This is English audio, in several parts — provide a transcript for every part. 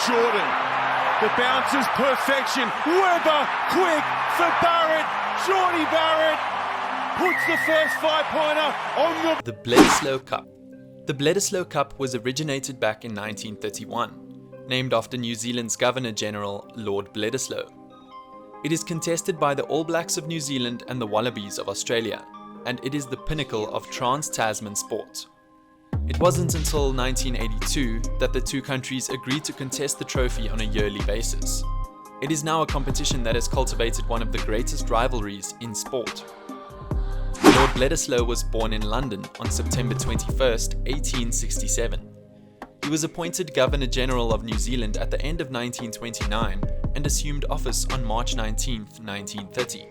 Jordan. The bounce is perfection. Webber, quick for Barrett. Geordie Barrett puts the first 5-pointer on the Bledisloe Cup. The Bledisloe Cup was originated back in 1931, named after New Zealand's Governor-General Lord Bledisloe. It is contested by the All Blacks of New Zealand and the Wallabies of Australia, and it is the pinnacle of trans-Tasman sport. It wasn't until 1982 that the two countries agreed to contest the trophy on a yearly basis. It is now a competition that has cultivated one of the greatest rivalries in sport. Lord Bledisloe was born in London on September 21, 1867. He was appointed Governor-General of New Zealand at the end of 1929 and assumed office on March 19, 1930.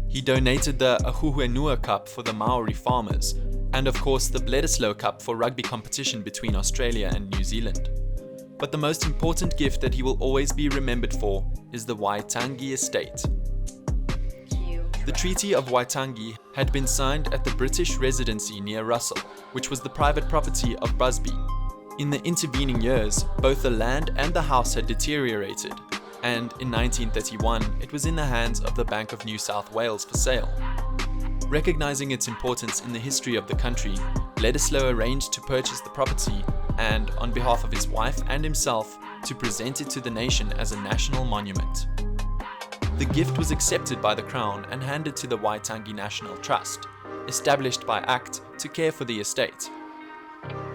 He donated the Ahuhenua Cup for the Maori farmers, and of course the Bledisloe Cup for rugby competition between Australia and New Zealand. But the most important gift that he will always be remembered for is the Waitangi estate. The Treaty of Waitangi had been signed at the British Residency near Russell, which was the private property of Busby. In the intervening years, both the land and the house had deteriorated, and in 1931 it was in the hands of the Bank of New South Wales for sale. Recognizing its importance in the history of the country, Bledisloe arranged to purchase the property and, on behalf of his wife and himself, to present it to the nation as a national monument. The gift was accepted by the Crown and handed to the Waitangi National Trust, established by Act to care for the estate.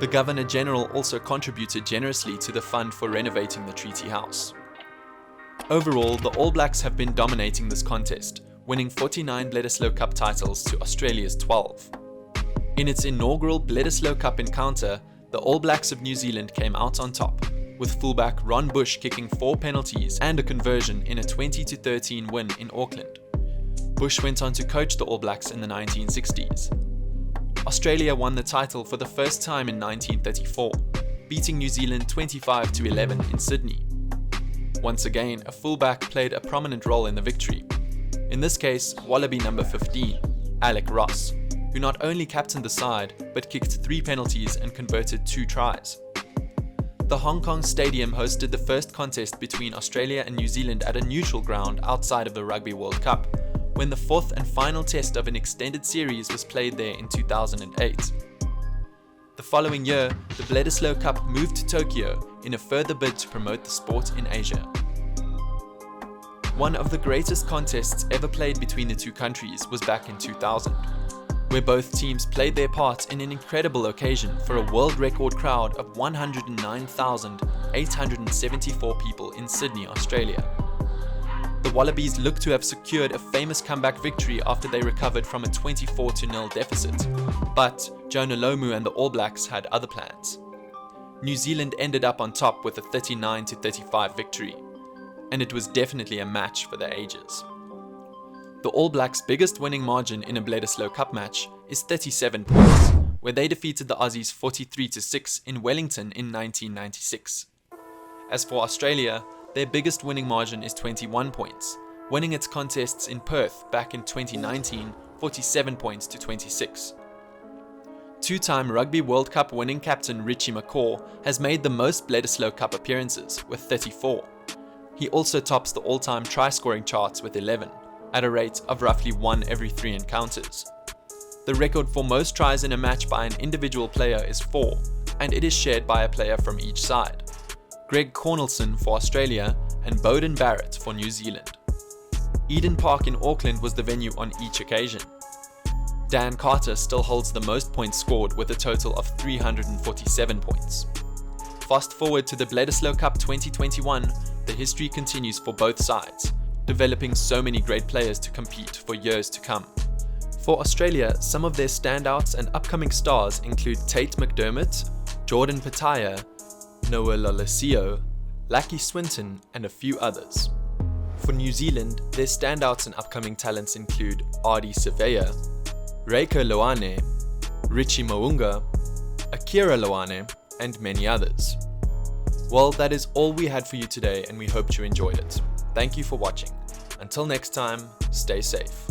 The Governor-General also contributed generously to the fund for renovating the Treaty House. Overall, the All Blacks have been dominating this contest, winning 49 Bledisloe Cup titles to Australia's 12. In its inaugural Bledisloe Cup encounter, the All Blacks of New Zealand came out on top, with fullback Ron Bush kicking 4 penalties and a conversion in a 20-13 win in Auckland. Bush went on to coach the All Blacks in the 1960s. Australia won the title for the first time in 1934, beating New Zealand 25-11 in Sydney. Once again, a fullback played a prominent role in the victory. In this case, Wallaby number 15, Alec Ross, who not only captained the side, but kicked 3 penalties and converted 2 tries. The Hong Kong Stadium hosted the first contest between Australia and New Zealand at a neutral ground outside of the Rugby World Cup, when the 4th and final test of an extended series was played there in 2008. The following year, the Bledisloe Cup moved to Tokyo in a further bid to promote the sport in Asia. One of the greatest contests ever played between the two countries was back in 2000, where both teams played their part in an incredible occasion for a world record crowd of 109,874 people in Sydney, Australia. The Wallabies looked to have secured a famous comeback victory after they recovered from a 24-0 deficit, but Jonah Lomu and the All Blacks had other plans. New Zealand ended up on top with a 39-35 victory, and it was definitely a match for the ages. The All Blacks' biggest winning margin in a Bledisloe Cup match is 37 points, where they defeated the Aussies 43-6 in Wellington in 1996. As for Australia, their biggest winning margin is 21 points, winning its contests in Perth back in 2019, 47 points to 26. Two-time Rugby World Cup winning captain Richie McCaw has made the most Bledisloe Cup appearances, with 34. He also tops the all-time try-scoring charts with 11, at a rate of roughly 1 every 3 encounters. The record for most tries in a match by an individual player is 4, and it is shared by a player from each side. Greg Cornelson for Australia and Bowden Barrett for New Zealand. Eden Park in Auckland was the venue on each occasion. Dan Carter still holds the most points scored with a total of 347 points. Fast forward to the Bledisloe Cup 2021, the history continues for both sides, developing so many great players to compete for years to come. For Australia, some of their standouts and upcoming stars include Tate McDermott, Jordan Pataya, Noah Lolesio, Lucky Swinton, and a few others. For New Zealand, their standouts and upcoming talents include Ardie Savea, Reiko Loane, Richie Mounga, Akira Loane, and many others. Well, that is all we had for you today, and we hope you enjoyed it. Thank you for watching. Until next time, stay safe.